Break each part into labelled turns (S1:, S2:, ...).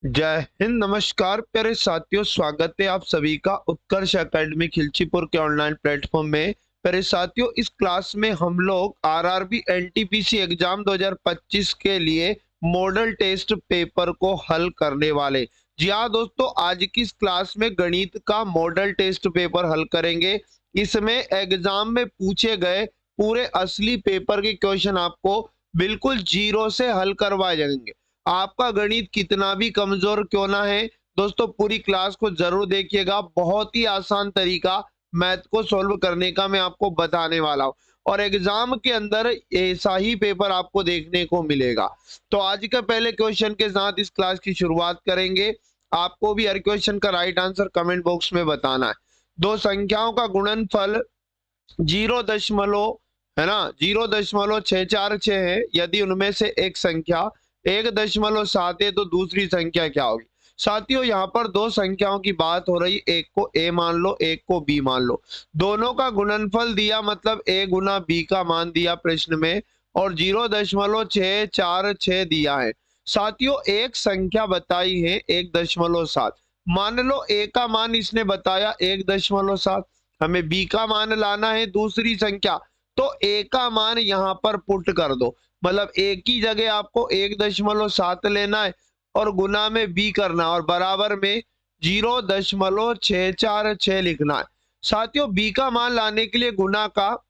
S1: जय हिंद। नमस्कार प्यारे साथियों, स्वागत है आप सभी का उत्कर्ष एकेडमी खिलचीपुर के ऑनलाइन प्लेटफॉर्म में। प्यारे साथियों, इस क्लास में हम लोग आरआरबी एनटीपीसी एग्जाम 2025 के लिए मॉडल टेस्ट पेपर को हल करने वाले। जी हाँ दोस्तों, आज की इस क्लास में गणित का मॉडल टेस्ट पेपर हल करेंगे। इसमें एग्जाम में पूछे गए पूरे असली पेपर के क्वेश्चन आपको बिल्कुल जीरो से हल करवाए जाएंगे। आपका गणित कितना भी कमजोर क्यों ना है दोस्तों, पूरी क्लास को जरूर देखिएगा। बहुत ही आसान तरीका मैथ को सॉल्व करने का मैं आपको बताने वाला हूं और एग्जाम के अंदर ऐसा ही पेपर आपको देखने को मिलेगा। तो आज का पहले क्वेश्चन के साथ इस क्लास की शुरुआत करेंगे। आपको भी हर क्वेश्चन का राइट आंसर कमेंट बॉक्स में बताना है। दो संख्याओं का गुणनफल 0 है ना 0.646 है। यदि उनमें से एक संख्या 1.7 है तो दूसरी संख्या क्या होगी। साथियों, यहाँ पर दो संख्याओं की बात हो रही, एक को a मान लो, एक को b मान लो। दोनों का गुणनफल दिया, मतलब a गुना b का मान दिया प्रश्न में, और 0.646 दिया है। साथियों, एक संख्या बताई है 1.7। मान लो a का मान इसने बताया 1.7, हमें b का मान लाना है दूसरी संख्या, तो a का मान यहाँ पर पुट कर दो। मतलब a की जगह आपको 1.7 लेना है और गुना में b करना है और बराबर में 0.646 लिखना है। साथियों, b का मान लाने के लिए गुना का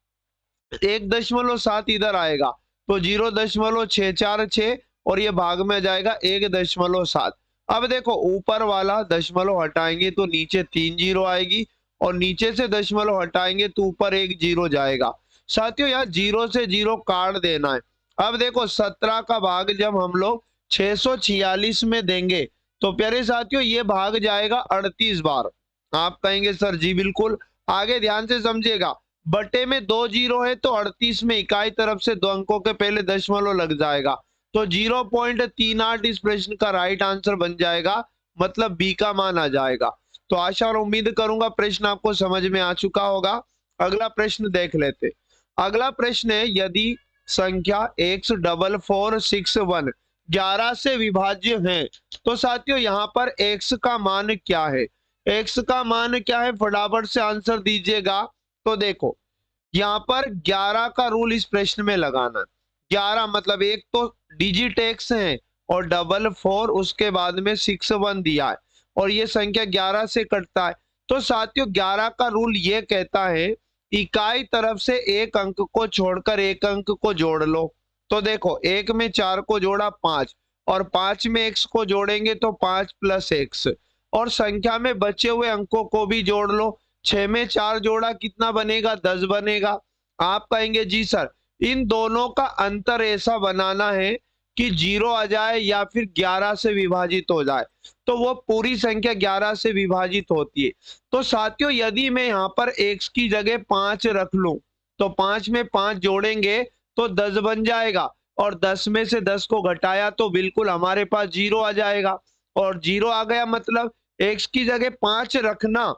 S1: 1.7 इधर आएगा तो 0.646 और ये भाग में जाएगा 1.7। अब देखो, ऊपर वाला दशमलव हटाएंगे तो नीचे 3 जीरो आएगी और नीचे से दशमलव हटाएंगे तो ऊपर 1 जीरो जाएगा। साथियों, यहाँ 0 से 0 काट देना है। अब देखो, 17 का भाग जब हम लोग 646 में देंगे तो प्यारे साथियों ये भाग जाएगा 38 बार। आप कहेंगे सर जी बिल्कुल, आगे ध्यान से समझिएगा। बटे में 2 जीरो है तो 38 में इकाई तरफ से 2 अंकों के पहले दशमलव लग जाएगा तो 0.38 इस प्रश्न का राइट आंसर बन जाएगा, मतलब बी का मान आ जाएगा। तो आशा और उम्मीद करूंगा प्रश्न आपको समझ में आ चुका होगा। अगला प्रश्न देख लेते। अगला प्रश्न है, यदि संख्या x4461 11 से विभाज्य है तो साथियों यहाँ पर x का मान क्या है। x का मान क्या है, फटाफट से आंसर दीजिएगा। तो देखो, यहाँ पर 11 का रूल इस प्रश्न में लगाना। 11 मतलब एक तो डिजिट x है और 44 उसके बाद में 61 दिया है और ये संख्या 11 से कटता है। तो साथियों 11 का रूल ये कहता है, इकाई तरफ से एक अंक को छोड़कर एक अंक को जोड़ लो। तो देखो, एक में 4 को जोड़ा 5 और 5 में x को जोड़ेंगे तो 5 प्लस x, और संख्या में बचे हुए अंकों को भी जोड़ लो। 6 में 4 जोड़ा कितना बनेगा, 10 बनेगा। आप कहेंगे जी सर, इन दोनों का अंतर ऐसा बनाना है कि 0 आ जाए या फिर 11 से विभाजित हो जाए, तो वो पूरी संख्या 11 से विभाजित होती है। तो साथियों, यदि मैं यहाँ पर x की जगह 5 रख लूं तो 5 में 5 जोड़ेंगे तो 10 बन जाएगा और 10 में से 10 को घटाया तो बिल्कुल हमारे पास 0 आ जाएगा। और 0 आ गया मतलब x की जगह 5 रखना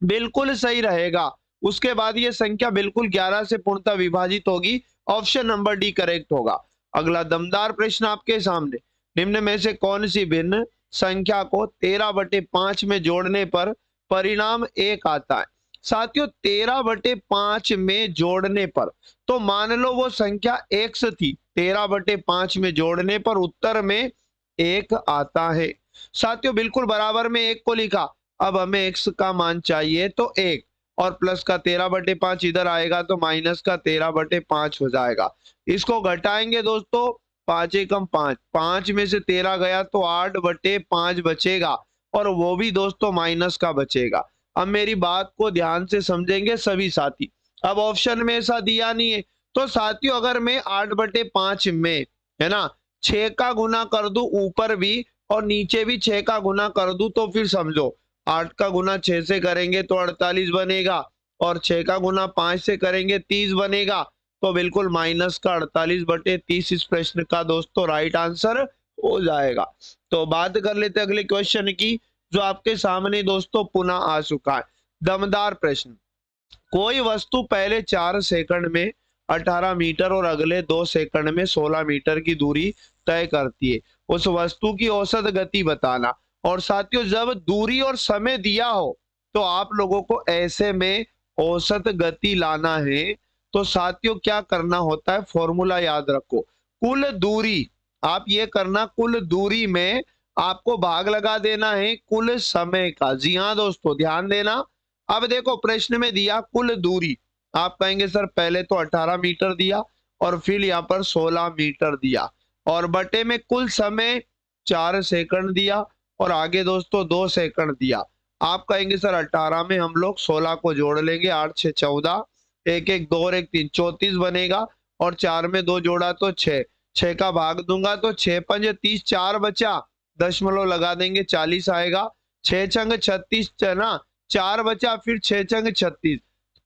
S1: बिल्कुल सही रहेगा। उसके बाद ये संख्या बिल्कुल 11 से पूर्णतः विभाजित होगी। ऑप्शन नंबर डी करेक्ट होगा। अगला दमदार प्रश्न आपके सामने, निम्न में से कौन सी भिन्न संख्या को 13/5 में जोड़ने पर परिणाम 1 आता है। साथियों, 13/5 में जोड़ने पर, तो मान लो वो संख्या x थी, 13/5 में जोड़ने पर उत्तर में 1 आता है। साथियों बिल्कुल बराबर में 1 को लिखा। अब हमें x का मान चाहिए तो 1 और प्लस का 13/5 इधर आएगा तो माइनस का 13/5 हो जाएगा। इसको घटाएंगे दोस्तों, 5 एकम 5, 5 में से 13 गया तो 8/5 बचेगा और वो भी दोस्तों माइनस का बचेगा। अब मेरी बात को ध्यान से समझेंगे सभी साथी। अब ऑप्शन में ऐसा दिया नहीं है तो साथियों अगर मैं 8/5 में, है ना, 6 का गुना कर दूं ऊपर भी और नीचे भी 6 का गुना कर दूं तो फिर समझो 8 का गुना 6 से करेंगे तो 48 बनेगा और 6 का गुना 5 से करेंगे 30 बनेगा। तो बिल्कुल माइनस का 48/30 इस प्रश्न का दोस्तों राइट आंसर हो जाएगा। तो बात कर लेते अगले क्वेश्चन की, जो आपके सामने दोस्तों पुनः आ चुका है। दमदार प्रश्न, कोई वस्तु पहले 4 सेकंड में 18 मीटर और अगले 2 सेकंड में 16 मीटर की दूरी तय करती है। उस वस्तु की औसत गति बताना। और साथियों जब दूरी और समय दिया हो तो आप लोगों को ऐसे में औसत गति लाना है। तो साथियों क्या करना होता है, फॉर्मूला याद रखो, कुल दूरी, आप ये करना कुल दूरी में आपको भाग लगा देना है कुल समय का। जी हाँ दोस्तों ध्यान देना। अब देखो प्रश्न में दिया कुल दूरी, आप कहेंगे सर पहले तो 18 मीटर दिया और फिर यहाँ पर 16 मीटर दिया और बटे में कुल समय 4 सेकंड दिया और आगे दोस्तों 2 सेकंड दिया। आप कहेंगे सर 18 में हम लोग 16 को जोड़ लेंगे, 8 6 14, 1 1 2 और 1 3 34 बनेगा और 4 में 2 जोड़ा तो 6, 6 का भाग दूंगा तो 6 पंजे 30, 4 बचा, दशमलव लगा देंगे 40 आएगा, 6 छंग 36 ना, 4 बचा फिर 6 छंग 36,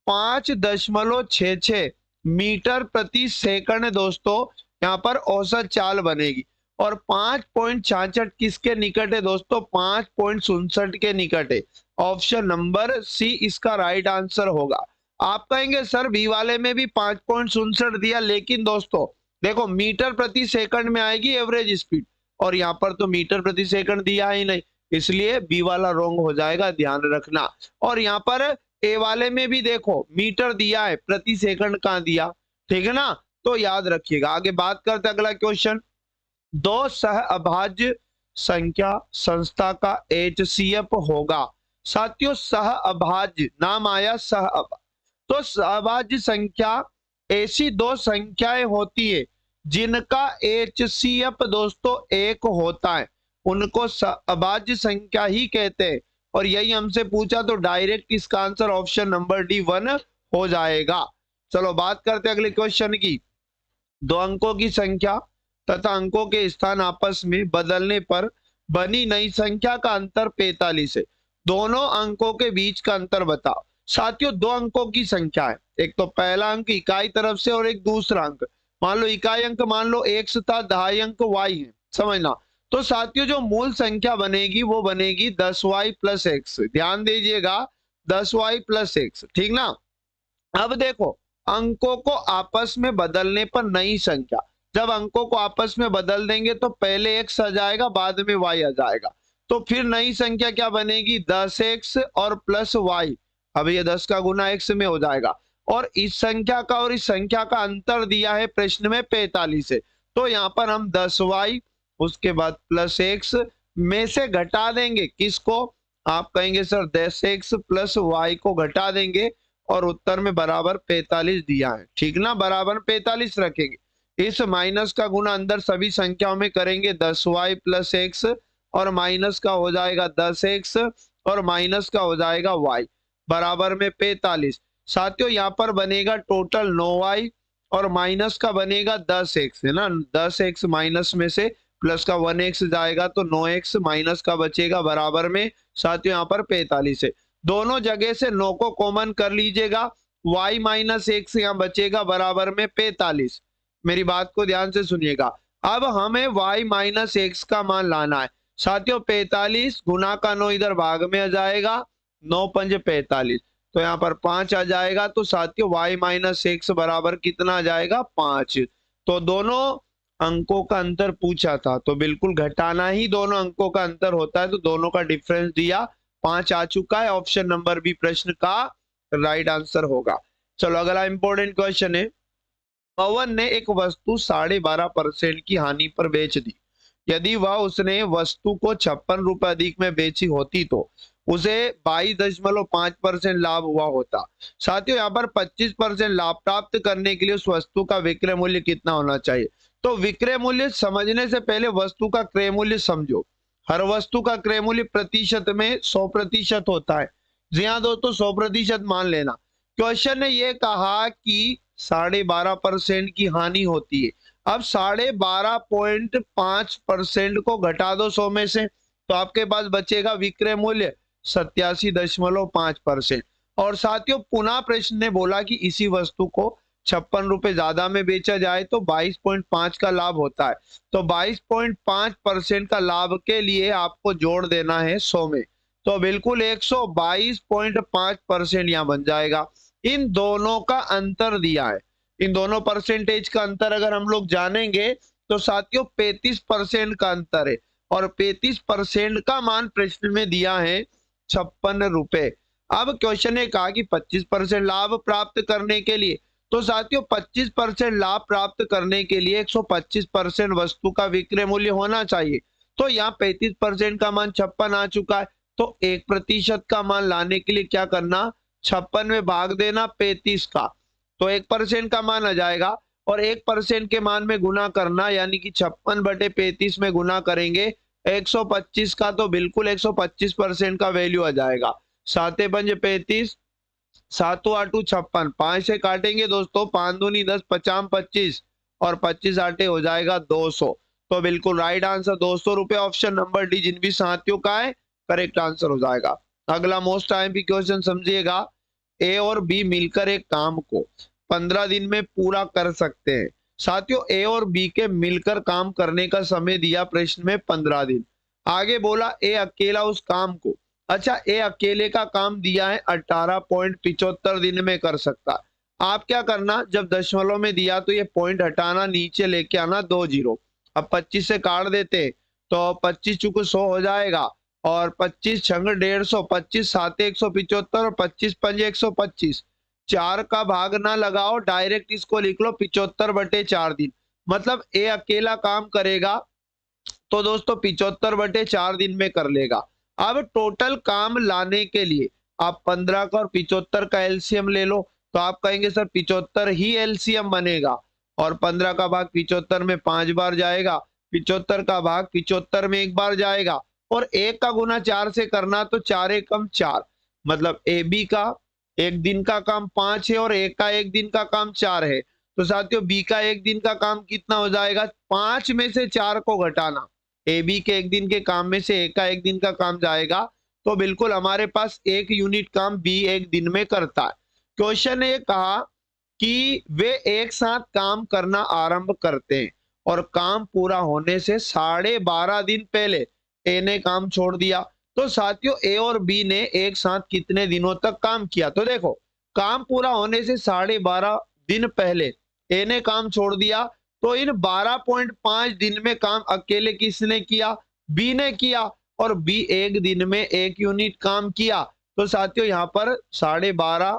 S1: 5.66 मीटर प्रति सेकंड दोस्तों यहाँ पर औसत चाल बनेगी। और 5.66 किसके निकट है दोस्तों, 5.67 के निकट है। ऑप्शन नंबर सी इसका राइट आंसर होगा। आप कहेंगे सर बी वाले में भी 5.67 दिया, लेकिन दोस्तों देखो मीटर प्रति सेकंड में आएगी एवरेज स्पीड और यहाँ पर तो मीटर प्रति सेकंड दिया ही नहीं, इसलिए बी वाला रॉन्ग हो जाएगा, ध्यान रखना। और यहाँ पर ए वाले में भी देखो मीटर दिया है, प्रति सेकंड कहाँ दिया, ठीक है ना, तो याद रखिएगा। आगे बात करते हैं अगला क्वेश्चन, दो सह अभाज्य संख्या संस्था का HCF होगा। साथियों सह अभाज्य नाम आया, सह तो सहभाज्य संख्या ऐसी दो संख्याएं होती है जिनका HCF दोस्तों एक होता है, उनको अभाज्य संख्या ही कहते हैं। और यही हमसे पूछा तो डायरेक्ट इसका आंसर ऑप्शन नंबर डी 1 हो जाएगा। चलो बात करते हैं अगले क्वेश्चन की, दो अंकों की संख्या तथा अंकों के स्थान आपस में बदलने पर बनी नई संख्या का अंतर 45 है, दोनों अंकों के बीच का अंतर बताओ। साथियों दो अंकों की संख्या है, एक तो पहला अंक इकाई तरफ से और एक दूसरा अंक, मान लो इकाई अंक मान लो x था, दहाई अंक y है, समझना। तो साथियों जो मूल संख्या बनेगी वो बनेगी 10y प्लस x, ध्यान दीजिएगा 10y प्लस x, ठीक ना। अब देखो अंकों को आपस में बदलने पर नई संख्या, जब अंकों को आपस में बदल देंगे तो पहले x आ जाएगा बाद में y आ जाएगा, तो फिर नई संख्या क्या बनेगी 10x और प्लस y। अब ये 10 का गुना x में हो जाएगा और इस संख्या का और इस संख्या का अंतर दिया है प्रश्न में 45 है, तो यहाँ पर हम 10y उसके बाद प्लस x में से घटा देंगे, किसको, आप कहेंगे सर 10x प्लस y को घटा देंगे और उत्तर में बराबर 45 दिया है, ठीक ना, बराबर 45 रखेंगे। इस माइनस का गुना अंदर सभी संख्याओं में करेंगे 10y प्लस x और माइनस का हो जाएगा 10x और माइनस का हो जाएगा y बराबर में 45। साथियों यहाँ पर बनेगा टोटल 9y और माइनस का बनेगा 10x, है ना, 10x माइनस में से प्लस का 1x जाएगा तो 9x माइनस का बचेगा बराबर में, साथियों यहाँ पर 45 है। दोनों जगह से 9 को कॉमन कर लीजिएगा, y माइनस x यहाँ बचेगा बराबर में 45। मेरी बात को ध्यान से सुनिएगा, अब हमें y माइनस x का मान लाना है। साथियों 45 गुना का 9 इधर भाग में आ जाएगा, 9 पंजे 45, तो यहाँ पर 5 आ जाएगा, तो साथियों y माइनस x बराबर कितना आ जाएगा 5। तो दोनों अंकों का अंतर पूछा था तो बिल्कुल घटाना ही दोनों अंकों का अंतर होता है, तो दोनों का डिफरेंस दिया 5 आ चुका है, ऑप्शन नंबर बी प्रश्न का राइट आंसर होगा। चलो अगला इंपॉर्टेंट क्वेश्चन है, पवन ने एक वस्तु 12.5% की हानि पर बेच दी, यदि वह उसने वस्तु को 56 रुपए अधिक में बेची होती तो उसे 22.5% लाभ हुआ होता। साथियों यहाँ पर 25% लाभ प्राप्त करने के लिए उस वस्तु का विक्रय मूल्य कितना होना चाहिए। तो विक्रय मूल्य समझने से पहले वस्तु का क्रय मूल्य समझो, हर वस्तु का क्रय मूल्य प्रतिशत में 100% होता है। जी हाँ दोस्तों 100% मान लेना। क्वेश्चन ने ये कहा कि 12.5% की हानि होती है, अब 12.5% को घटा दो 100 में से तो आपके पास बचेगा विक्रय मूल्य 87.5%। और साथियों पुनः प्रश्न ने बोला कि इसी वस्तु को 56 रुपए ज्यादा में बेचा जाए तो 22.5 का लाभ होता है, तो 22.5% का लाभ के लिए आपको जोड़ देना है 100 में, तो बिल्कुल 122.5% यहाँ बन जाएगा। इन दोनों का अंतर दिया है, इन दोनों परसेंटेज का अंतर अगर हम लोग जानेंगे तो साथियों 35% का अंतर है और 35% का मान प्रश्न में दिया है 56 रुपए। अब क्वेश्चन ने कहा कि 25% लाभ प्राप्त करने के लिए, तो साथियों 25% लाभ प्राप्त करने के लिए 125% वस्तु का विक्रय मूल्य होना चाहिए। तो यहाँ 35% का मान 56 आ चुका है, तो 1% का मान लाने के लिए क्या करना, 56 में भाग देना 35 का, तो 1% का मान आ जाएगा और 1% के मान में गुना करना, यानी कि 56/35 में गुना करेंगे 125 का, तो बिल्कुल 125% का वैल्यू आ जाएगा। 7 पंजे 35, 7 8 56, 5 से काटेंगे दोस्तों, 5 दूनी 10, 50 25 और 25 8 हो जाएगा 200। तो बिल्कुल राइट आंसर 200 रुपए, ऑप्शन नंबर डी जिन भी साथियों का है करेक्ट आंसर हो जाएगा। अगला मोस्ट आईएमपी क्वेश्चन समझिएगा, ए और बी मिलकर एक काम को 15 दिन में पूरा कर सकते हैं। साथियों ए और बी के मिलकर काम करने का समय दिया प्रश्न में 15 दिन। आगे बोला ए अकेला उस काम को, अच्छा ए अकेले का काम दिया है 18.75 दिन में कर सकता है। आप क्या करना, जब दशमलव में दिया तो ये पॉइंट हटाना, नीचे लेके आना 2 जीरो। अब 25 से काट देते तो 25 चुके 100 हो जाएगा और 25 छंग 150, 25 सात 175 और 25 पंजे 125। 4 का भाग ना लगाओ, डायरेक्ट इसको लिख लो 75/4 दिन। मतलब ए अकेला काम करेगा तो दोस्तों 75/4 दिन में कर लेगा। अब टोटल काम लाने के लिए आप 15 का और 75 का एलसीएम ले लो, तो आप कहेंगे सर 75 ही एलसीएम बनेगा और 15 का भाग 75 में 5 बार जाएगा, 75 का भाग 75 में 1 बार जाएगा और 1 का गुना 4 से करना, तो 4 एकम 4, मतलब ए बी का 1 दिन का काम 5 है और ए का 1 दिन का काम 4 है। तो साथियों बी का 1 दिन का काम कितना हो जाएगा, 5 में से 4 को घटाना, ए बी के 1 दिन के काम में से ए का 1 दिन का काम जाएगा, तो बिल्कुल हमारे पास 1 यूनिट काम बी 1 दिन में करता है। क्वेश्चन ने कहा कि वे एक साथ काम करना आरंभ करते हैं और काम पूरा होने से 12.5 दिन पहले ए ने काम छोड़ दिया। तो साथियों ए और बी ने एक साथ कितने दिनों तक काम किया, तो देखो काम पूरा होने से 12.5 दिन पहले ए ने काम छोड़ दिया, तो इन 12.5 दिन में काम अकेले किसने किया, बी ने किया और बी 1 दिन में 1 यूनिट काम किया। तो साथियों यहाँ पर 12.5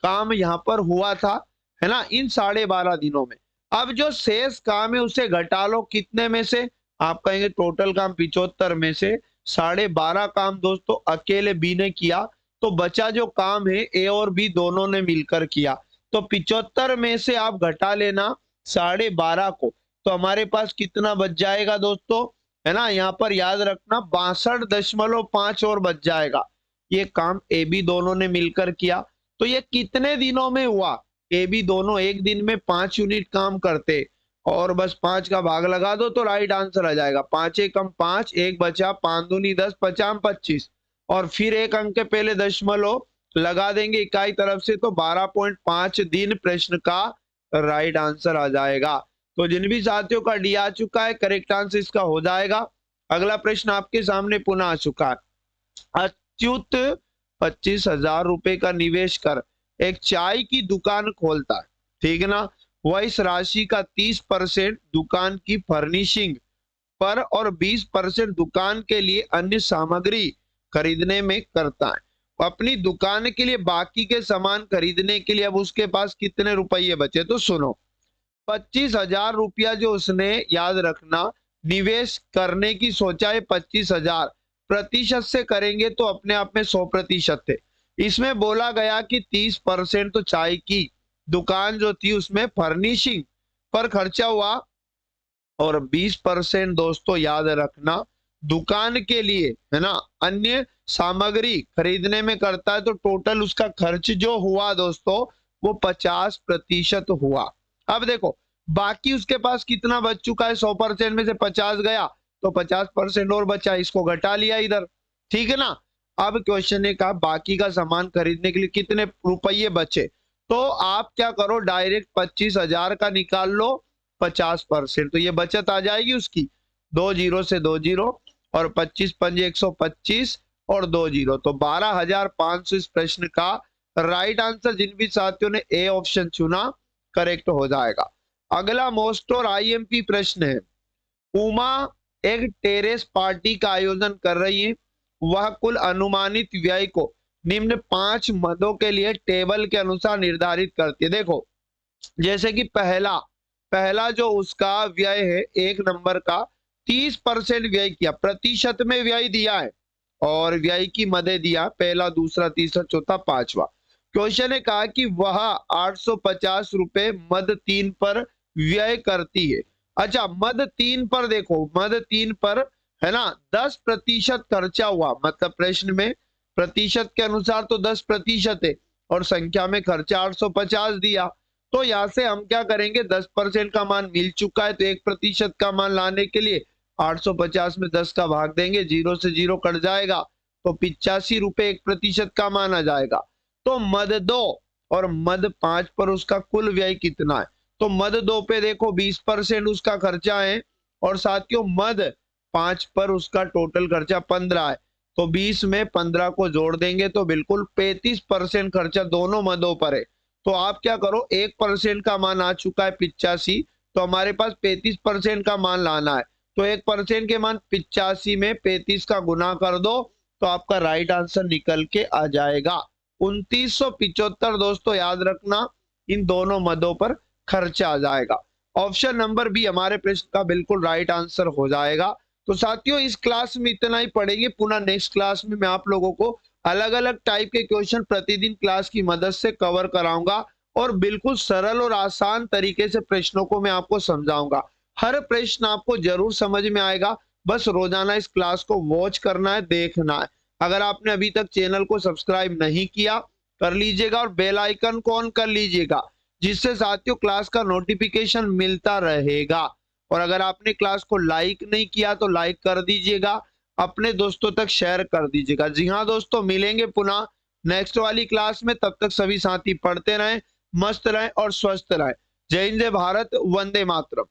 S1: काम यहाँ पर हुआ था, है ना, इन 12.5 दिनों में। अब जो शेष काम है उसे घटा लो, कितने में से, आप कहेंगे टोटल काम 75 में से 12.5 काम दोस्तों अकेले बी ने किया, तो बचा जो काम है ए और बी दोनों ने मिलकर किया, तो 75 में से आप घटा लेना 12.5 को, तो हमारे पास कितना बच जाएगा दोस्तों, है ना, यहाँ पर याद रखना 62.5 और बच जाएगा। ये काम ए बी दोनों ने मिलकर किया, तो ये कितने दिनों में हुआ, ए बी दोनों 1 दिन में 5 यूनिट काम करते और बस 5 का भाग लगा दो तो राइट आंसर आ जाएगा। 5 एकम 5, 1 बचा, 5 दूनी 10, 50 25 और फिर 1 अंक के पहले दशमलव लगा देंगे इकाई तरफ से, तो 12.5 दिन प्रश्न का राइट आंसर आ जाएगा। तो जिन भी साथियों का डी आ चुका है करेक्ट आंसर इसका हो जाएगा। अगला प्रश्न आपके सामने पुनः आ चुका है। अच्युत 25,000 रुपए का निवेश कर एक चाय की दुकान खोलता है, ठीक है ना, वह इस राशि का 30% दुकान की फर्निशिंग पर और 20% दुकान के लिए अन्य सामग्री खरीदने में करता है। अपनी दुकान के लिए बाकी के सामान खरीदने के लिए अब उसके पास कितने रुपये बचे, तो सुनो 25,000 रुपया जो उसने, याद रखना, निवेश करने की सोचा है 25,000, प्रतिशत से करेंगे तो अपने आप में 100% थे। इसमें बोला गया कि 30% तो चाय की दुकान जो थी उसमें फर्निशिंग पर खर्चा हुआ और 20% दोस्तों याद रखना दुकान के लिए, है ना, अन्य सामग्री खरीदने में करता है, तो टोटल उसका खर्च जो हुआ दोस्तों वो 50% हुआ। अब देखो बाकी उसके पास कितना बच चुका है, 100% में से 50 गया तो 50% और बचा, इसको घटा लिया इधर, ठीक है ना। अब क्वेश्चन ने कहा बाकी का सामान खरीदने के लिए कितने रुपये बचे, तो आप क्या करो डायरेक्ट 25,000 का निकाल लो 50%, तो ये बचत आ जाएगी उसकी 2 जीरो से 2 जीरो और 25 पंजे 125 और 2 जीरो, तो 12,500 इस प्रश्न का राइट आंसर जिन भी साथियों ने ए ऑप्शन चुना करेक्ट हो जाएगा। अगला मोस्ट और आईएमपी प्रश्न है, उमा एक टेरेस पार्टी का आयोजन कर रही है। वह कुल अनुमानित व्यय को निम्न 5 मदों के लिए टेबल के अनुसार निर्धारित करती है। देखो, जैसे कि पहला पहला जो उसका व्यय है 1 नंबर का 30% व्यय किया, प्रतिशत में व्यय दिया है और व्यय की मदे दिया, पहला, दूसरा, तीसरा, चौथा, पांचवा। क्वेश्चन ने कहा कि वह 850 रुपए मद 3 पर व्यय करती है। अच्छा, मद 3 पर देखो, मद 3 पर है ना 10% खर्चा हुआ, मतलब प्रश्न में प्रतिशत के अनुसार तो 10% है और संख्या में खर्चा 850 दिया। तो यहां से हम क्या करेंगे, 10% का मान मिल चुका है तो 1% का मान लाने के लिए 850 में 10 का भाग देंगे, 0 से 0 कट जाएगा तो 85 रुपए 1% का मान आ जाएगा। तो मद 2 और मद 5 पर उसका कुल व्यय कितना है, तो मद 2 पे देखो 20% उसका खर्चा है और साथियों मद 5 पर उसका टोटल खर्चा 15 है। तो 20 में 15 को जोड़ देंगे तो बिल्कुल 35% खर्चा दोनों मदों पर है। तो आप क्या करो, 1% का मान आ चुका है 85, तो हमारे पास 35% का मान लाना है। तो 1% के मान 85 में 35 का गुना कर दो तो आपका राइट आंसर निकल के आ जाएगा 2975। दोस्तों याद रखना, इन दोनों मदों पर खर्चा आ जाएगा। ऑप्शन नंबर बी हमारे प्रश्न का बिल्कुल राइट आंसर हो जाएगा। तो साथियों इस क्लास में इतना ही पढ़ेंगे, पुनः नेक्स्ट क्लास में मैं आप लोगों को अलग अलग टाइप के क्वेश्चन प्रतिदिन क्लास की मदद से कवर कराऊंगा और बिल्कुल सरल और आसान तरीके से प्रश्नों को मैं आपको समझाऊंगा। हर प्रश्न आपको जरूर समझ में आएगा, बस रोजाना इस क्लास को वॉच करना है, देखना है। अगर आपने अभी तक चैनल को सब्सक्राइब नहीं किया, कर लीजिएगा और बेल आइकन को ऑन कर लीजिएगा, जिससे साथियों क्लास का नोटिफिकेशन मिलता रहेगा। और अगर आपने क्लास को लाइक नहीं किया तो लाइक कर दीजिएगा, अपने दोस्तों तक शेयर कर दीजिएगा। जी हाँ दोस्तों, मिलेंगे पुनः नेक्स्ट वाली क्लास में, तब तक सभी साथी पढ़ते रहें, मस्त रहें और स्वस्थ रहें। जय हिंद, जय भारत, वंदे मातरम।